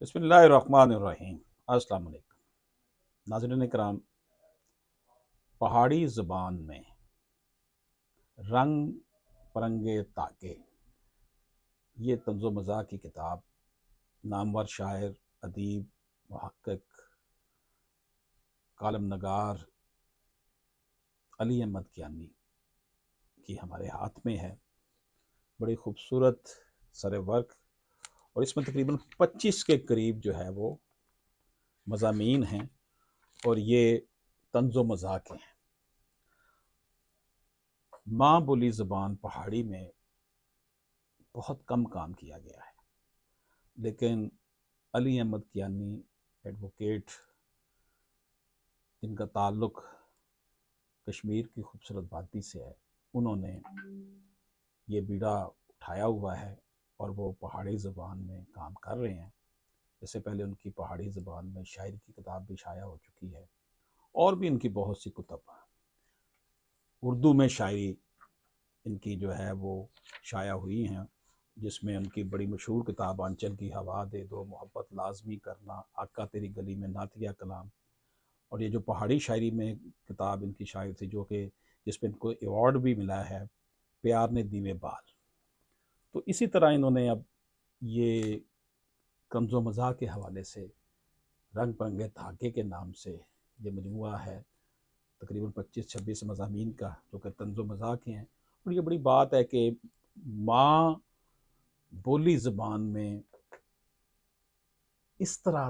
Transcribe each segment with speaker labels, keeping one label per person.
Speaker 1: बिस्मिल्लाहिर्रहमानिर्रहीम। अस्सलाम वालेकुम नाज़रीन इकराम। पहाड़ी ज़बान में रंग परंगे ताके, ये तंज़ो मज़ाक की किताब नामवर शायर, अदीब, मुहक्किक, कालम नगार अली अहमद कियानी की हमारे हाथ में है। बड़ी खूबसूरत सरे वर्क, और इसमें तकरीबन 25 के करीब जो है वो मज़ामीन हैं, और ये तंज़ो मज़ाक हैं। माँ बोली ज़बान पहाड़ी में बहुत कम काम किया गया है, लेकिन अली अहमद कियानी एडवोकेट, जिनका ताल्लुक़ कश्मीर की खूबसूरत वादी से है, उन्होंने ये बीड़ा उठाया हुआ है और वो पहाड़ी ज़बान में काम कर रहे हैं। इससे पहले उनकी पहाड़ी ज़बान में शायरी की किताब भी शाया हो चुकी है, और भी इनकी बहुत सी कुतब, उर्दू में शायरी इनकी जो है वो शाया हुई हैं, जिसमें उनकी बड़ी मशहूर किताब आंचल की हवा दे दो, मोहब्बत लाजमी करना, आका तेरी गली में नातिया कलाम। और ये जो पहाड़ी शायरी में किताब इनकी शायर थी, जो कि जिसमें इनको अवार्ड भी मिला है, प्यार ने दीवे बाल। तो इसी तरह इन्होंने अब ये कंज़ो मज़ाक के हवाले से रंग परंगे धागे के नाम से ये मजमुआ है, तकरीबन 25-26 मज़ामीन का, जो कि तंज़ो मज़ाक हैं। और ये बड़ी बात है कि माँ बोली ज़बान में इस तरह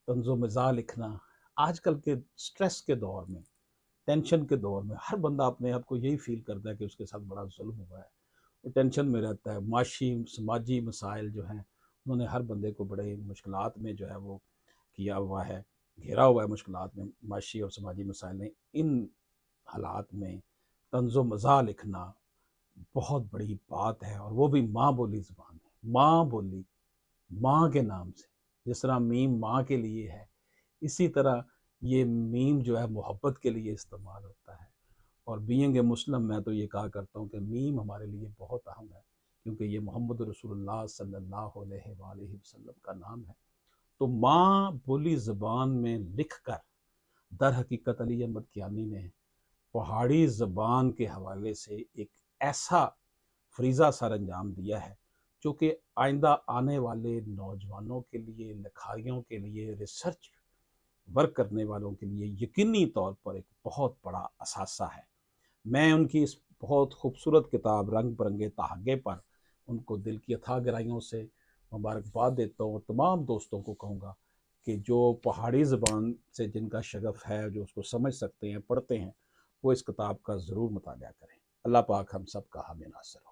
Speaker 1: तंज़ो मज़ाक लिखना, आजकल के स्ट्रेस के दौर में, टेंशन के दौर में, हर बंदा अपने आप को यही फील करता है कि उसके साथ बड़ा जुल्म हुआ है, वो टेंशन में रहता है। माशी समाजी मसाइल जो हैं, उन्होंने हर बंदे को बड़े मुश्किलात में जो है वो किया हुआ है, घेरा हुआ है मुश्किलात में। माशी और समाजी मसाइल ने, इन हालात में तंज़ो मज़ाक लिखना बहुत बड़ी बात है, और वो भी माँ बोली ज़बान में। माँ बोली, माँ के नाम से, जिस तरह मीम माँ के लिए है, इसी तरह ये मीम जो है मोहब्बत के लिए इस्तेमाल होता है। और बीइंग ए मुस्लिम, मैं तो ये कहा करता हूँ कि मीम हमारे लिए बहुत अहम है, क्योंकि ये मोहम्मद रसूलुल्लाह सल्लल्लाहु अलैहि वसल्लम का नाम है। तो माँ बोली ज़बान में लिख कर दर हकीकत अली अहमद कियानी ने पहाड़ी ज़बान के हवाले से एक ऐसा फरीज़ा सर अंजाम दिया है, जो कि आइंदा आने वाले नौजवानों के लिए, लिखारियों के लिए, रिसर्च वर्क करने वालों के लिए यकीनी तौर पर एक बहुत बड़ा असासा है। मैं उनकी इस बहुत खूबसूरत किताब रंग बिरंगे तहागे पर उनको दिल की अथाह गहराइयों से मुबारकबाद देता हूँ, और तमाम दोस्तों को कहूँगा कि जो पहाड़ी ज़बान से जिनका शगफ़ है, जो उसको समझ सकते हैं, पढ़ते हैं, वो इस किताब का ज़रूर मुताला करें। अल्लाह पाक हम सब का हामी नासर हो।